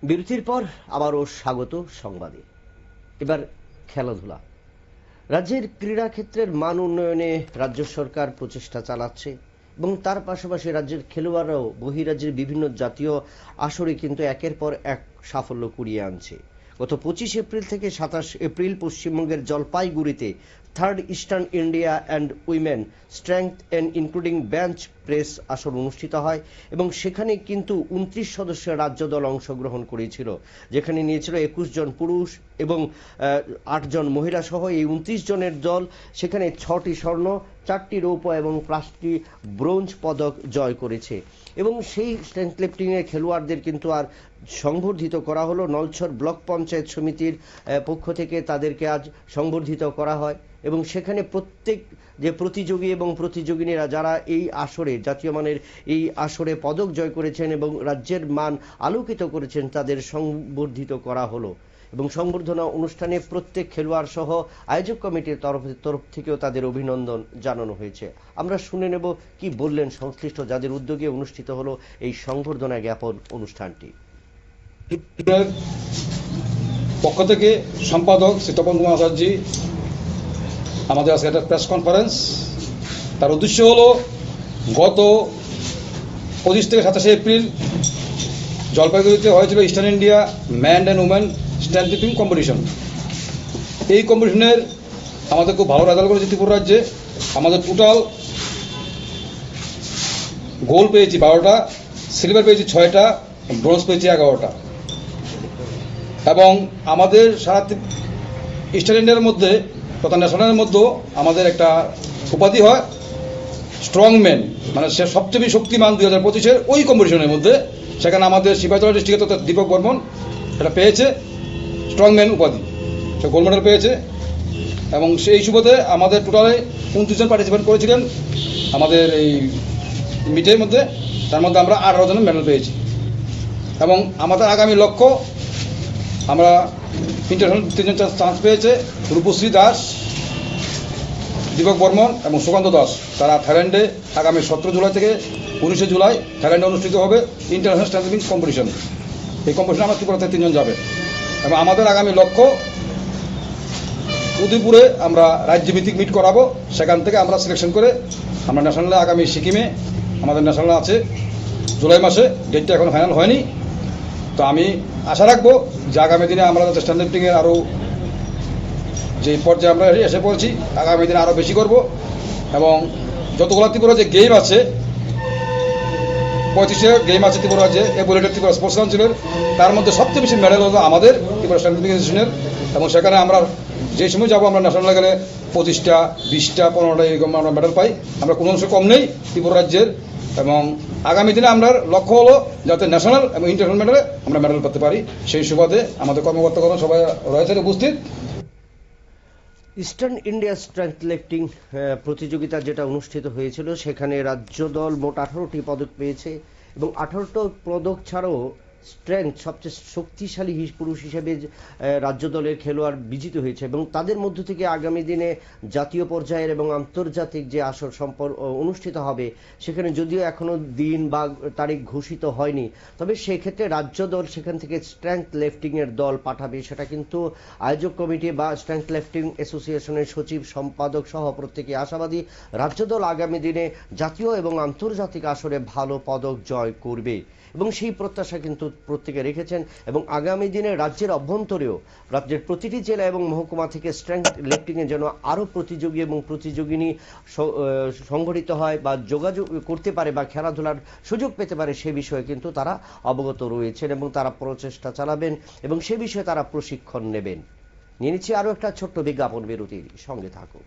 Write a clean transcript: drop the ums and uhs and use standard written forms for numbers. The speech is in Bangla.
বিরতির পর আবারও স্বাগত সংবাদে। এবার খেলাধুলা। রাজ্যের ক্রীড়া ক্ষেত্রের মান উন্নয়নে রাজ্য সরকার প্রচেষ্টা চালাচ্ছে এবং তার পাশাপাশি রাজ্যের খেলোয়াড়রাও বহিরাজ্যের বিভিন্ন জাতীয় আসরে কিন্তু একের পর এক সাফল্য কুড়িয়ে আনছে। গত 25 এপ্রিল থেকে 27 এপ্রিল পশ্চিমবঙ্গের জলপাইগুড়িতে third eastern India and women strength and including bench press আসর অনুষ্ঠিত হয় এবং সেখানে কিন্তু 29 সদস্যের রাজ্য দল অংশগ্রহণ করেছিল, যেখানে নিয়েছিল 21 জন পুরুষ এবং 8 জন মহিলা সহ এই 29 জনের দল সেখানে 6টি স্বর্ণ, 4টি রৌপ্য এবং 5টি ব্রোঞ্জ পদক জয় করেছে। এবং সেই স্ট্রেংথ লিফটিংয়ের খেলোয়াড়দের কিন্তু আর সংবর্ধিত করা হলো। নলছর ব্লক পঞ্চায়েত সমিতির পক্ষ থেকে তাদেরকে আজ সংবর্ধিত করা হয় এবং সেখানে প্রত্যেক যে প্রতিযোগী এবং প্রতিযোগিনীরা যারা এই আসরে জাতীয় মানের এই আসরে পদক জয় করেছেন এবং রাজ্যের মান আলোকিত করেছেন তাদের সংবর্ধিত করা হলো এবং সংবর্ধনা অনুষ্ঠানে প্রত্যেক খেলোয়াড় সহ আয়োজক কমিটির তরফ থেকেও তাদের অভিনন্দন জানানো হয়েছে। আমরা শুনে নেব কি বললেন সংশ্লিষ্ট যাদের উদ্যোগে অনুষ্ঠিত হলো এই সংবর্ধনা জ্ঞাপন অনুষ্ঠানটি। পক্ষ থেকে সম্পাদক শ্রী তপন কুমার আচার্য আমাদের আজকে একটা প্রেস কনফারেন্স। তার উদ্দেশ্য হলো গত 25 থেকে 27 এপ্রিল জলপাইগুড়িতে হয়েছিল eastern India man and women strength lifting competition. এই কম্পিটিশনের আমাদের খুব ভালো রেজাল্ট করেছে ত্রিপুরা রাজ্যে। আমাদের টোটাল গোল্ড পেয়েছি 12টা, সিলভার পেয়েছি 6টা, ব্রোঞ্জ পেয়েছি 11টা। এবং আমাদের সারা ইস্টার্ন ইন্ডিয়ার মধ্যে তথা ন্যাশনালের মধ্যেও আমাদের একটা উপাধি হয় স্ট্রং ম্যান, মানে সে সবচেয়ে বেশি শক্তিমান 2025-এর ওই কম্পিটিশনের মধ্যে। সেখানে আমাদের সিপাহীজলা ডিস্ট্রিক্টে তথা দীপক বর্মন এটা পেয়েছে স্ট্রং ম্যান উপাধি, সে গোল্ড মেডেল পেয়েছে। এবং সেই সুবাদে আমাদের টোটালে 29 জন পার্টিসিপেট করেছিলেন আমাদের এই মিটের মধ্যে, তার মধ্যে আমরা 18 জনের মেডেল পেয়েছি। এবং আমাদের আগামী লক্ষ্য, আমরা ইন্টারন্যাশনাল 3 জন চান্স পেয়েছে, রূপশ্রী দাস, দীপক বর্মন এবং সুকান্ত দাস। তারা থাইল্যান্ডে আগামী 17 জুলাই থেকে 19 জুলাই থাইল্যান্ডে অনুষ্ঠিত হবে ইন্টারন্যাশনাল স্ট্রেংথ লিফটিং কম্পিটিশন। এই কম্পিটিশনে আমরা ত্রিপুরাতে 3 জন যাবে। এবং আমাদের আগামী লক্ষ্য উদয়পুরে আমরা রাজ্যভিত্তিক মিট করাবো, সেখান থেকে আমরা সিলেকশন করে আমরা ন্যাশনালে আগামী সিকিমে আমাদের ন্যাশনাল আছে জুলাই মাসে, ডেটটা এখন ফাইনাল হয়নি। তো আমি আশা রাখবো যে আগামী দিনে আমরা যাতে স্ট্যান্ড লিফটিংয়ের আরও যে পর্যায়ে আমরা এসে পড়েছি আগামী দিনে আরও বেশি করব। এবং যতগুলো ত্রিপুরা যে গেম আছে, 25টা গেম আছে ত্রিপুরা যে এভোলেটেড ত্রিপুরা স্পোর্টস কাউন্সিলের, তার মধ্যে সবচেয়ে বেশি মেডেল হলো আমাদের ত্রিপুরা স্ট্যান্ড লিফটিং অ্যাসোসিয়েশনের। এবং সেখানে আমরা যে সময় যাবো আমরা ন্যাশনাল লেভেলে 25টা, 20টা, 15টা এরকম আমরা মেডেল পাই। আমরা কোনো অংশ কম নেই ত্রিপুরা রাজ্যের। এবং আগামী দিনে আমরা লক্ষ্য হলো যাতে ন্যাশনাল এবং ইন্টারন্যাশনাল মেডেলে আমরা মেডেল করতে পারি। সেই সুবাদে আমাদের কর্মকর্তাগণ সবাই রয়েছেন উপস্থিত। ইস্টার্ন ইন্ডিয়া স্ট্রেংথ লিফটিং প্রতিযোগিতা যেটা অনুষ্ঠিত হয়েছিল সেখানে রাজ্য দল মোট 18টি পদক পেয়েছে এবং 18টা পদক ছাড়াও স্ট্রেংথ সবচেয়ে শক্তিশালী পুরুষ হিসেবে রাজ্য দলের খেলোয়াড় বিজিত হয়েছে এবং তাদের মধ্য থেকে আগামী দিনে জাতীয় পর্যায়ের এবং আন্তর্জাতিক যে আসর অনুষ্ঠিত হবে সেখানে যদিও এখনো দিন বা তারিখ ঘোষিত হয়নি, তবে সেক্ষেত্রে রাজ্য দল সেখান থেকে স্ট্রেংথ লিফটিংয়ের দল পাঠাবে। সেটা কিন্তু আয়োজক কমিটি বা স্ট্রেংথ লিফটিং অ্যাসোসিয়েশনের সচিব, সম্পাদক সহ প্রত্যেকে আশাবাদী রাজ্য দল আগামী দিনে জাতীয় এবং আন্তর্জাতিক আসরে ভালো পদক জয় করবে এবং সেই প্রত্যাশা কিন্তু প্রত্যেকে রেখেছেন। এবং আগামী দিনে রাজ্যের অভ্যন্তরেও রাজ্যের প্রতিটি জেলা এবং মহকুমা থেকে স্ট্রেংথ লিফটিংয়ে যেন আরও প্রতিযোগী এবং প্রতিযোগিনী সংগঠিত হয় বা যোগাযোগ করতে পারে বা খেলাধুলার সুযোগ পেতে পারে, সে বিষয়ে কিন্তু তারা অবগত রয়েছেন এবং তারা প্রচেষ্টা চালাবেন এবং সে বিষয়ে তারা প্রশিক্ষণ নেবেন। নিয়ে নিচ্ছি আরও একটা ছোট্ট বিজ্ঞাপন বিরতির, সঙ্গে থাকুন।